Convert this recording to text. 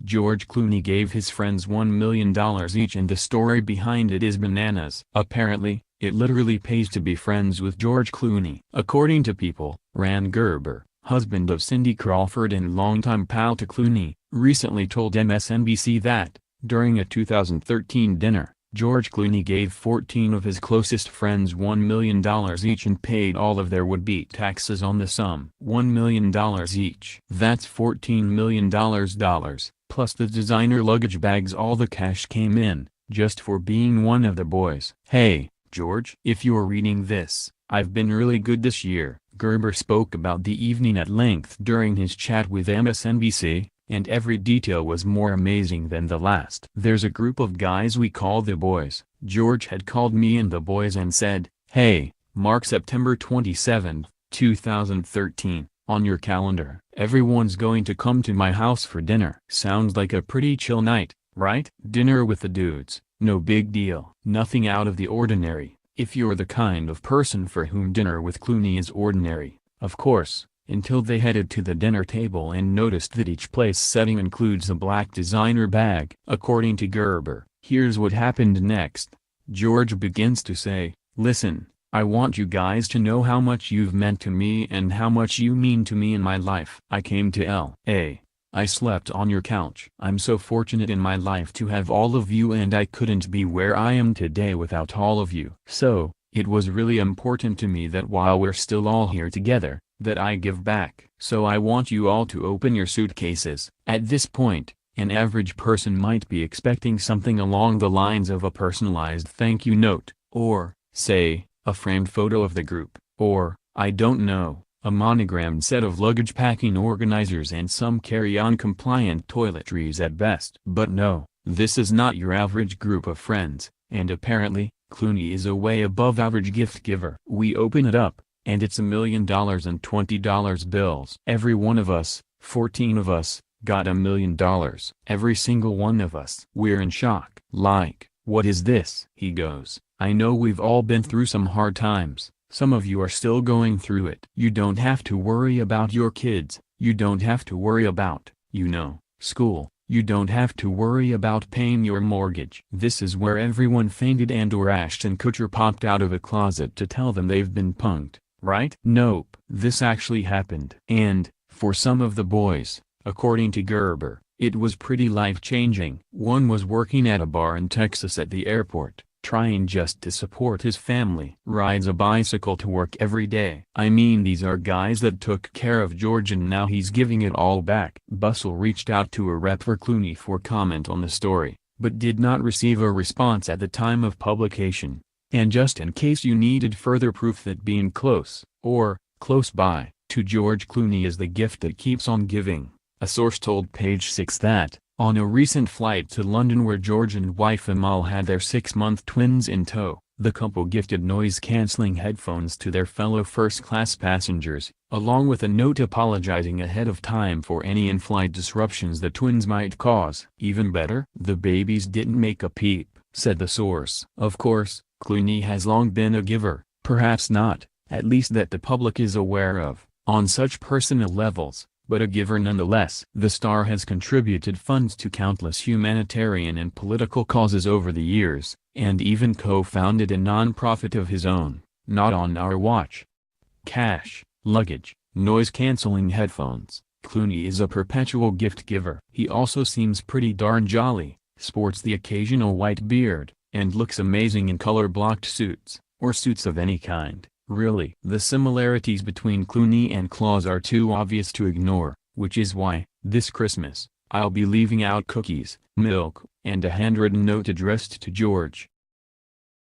George Clooney gave his friends $1 million each and the story behind it is bananas. Apparently, it literally pays to be friends with George Clooney. According to People, Rand Gerber, husband of Cindy Crawford and longtime pal to Clooney, recently told MSNBC that, during a 2013 dinner, George Clooney gave 14 of his closest friends $1 million each and paid all of their would-be taxes on the sum. $1 million each. That's $14 million, plus the designer luggage bags. All the cash came in, just for being one of the boys. Hey, George. If you're reading this, I've been really good this year. Gerber spoke about the evening at length during his chat with MSNBC. And every detail was more amazing than the last. There's a group of guys we call the boys. George had called me and the boys and said, "Hey, mark September 27, 2013, on your calendar. Everyone's going to come to my house for dinner." Sounds like a pretty chill night, right? Dinner with the dudes, no big deal. Nothing out of the ordinary, if you're the kind of person for whom dinner with Clooney is ordinary, of course. Until they headed to the dinner table and noticed that each place setting includes a black designer bag. According to Gerber, here's what happened next. George begins to say, "Listen, I want you guys to know how much you've meant to me and how much you mean to me in my life. I came to L.A. I slept on your couch. I'm so fortunate in my life to have all of you and I couldn't be where I am today without all of you. So, it was really important to me that while we're still all here together, that I give back. So I want you all to open your suitcases." At this point, an average person might be expecting something along the lines of a personalized thank you note, or, say, a framed photo of the group, or, I don't know, a monogrammed set of luggage packing organizers and some carry-on compliant toiletries at best. But no, this is not your average group of friends, and apparently, Clooney is a way above average gift giver. We open it up, and it's $1 million and $20 bills. Every one of us, 14 of us, got $1 million. Every single one of us. We're in shock. Like, what is this? He goes, "I know we've all been through some hard times. Some of you are still going through it. You don't have to worry about your kids. You don't have to worry about, school. You don't have to worry about paying your mortgage." This is where everyone fainted and/or Ashton Kutcher popped out of a closet to tell them they've been punked. Right? Nope. This actually happened. And, for some of the boys, according to Gerber, it was pretty life-changing. One was working at a bar in Texas at the airport, trying just to support his family. Rides a bicycle to work every day. I mean, these are guys that took care of George and now he's giving it all back. Bustle reached out to a rep for Clooney for comment on the story, but did not receive a response at the time of publication. And just in case you needed further proof that being close, or close by, to George Clooney is the gift that keeps on giving, a source told Page Six that, on a recent flight to London where George and wife Amal had their 6-month twins in tow, the couple gifted noise-canceling headphones to their fellow first-class passengers, along with a note apologizing ahead of time for any in-flight disruptions the twins might cause. Even better, the babies didn't make a peep, said the source. Of course, Clooney has long been a giver, perhaps not, at least that the public is aware of, on such personal levels, but a giver nonetheless. The star has contributed funds to countless humanitarian and political causes over the years, and even co-founded a non-profit of his own, Not on Our Watch. Cash, luggage, noise-canceling headphones. Clooney is a perpetual gift giver. He also seems pretty darn jolly, sports the occasional white beard, and looks amazing in color-blocked suits, or suits of any kind. Really, the similarities between Clooney and Claus are too obvious to ignore, which is why, this Christmas, I'll be leaving out cookies, milk, and a handwritten note addressed to George.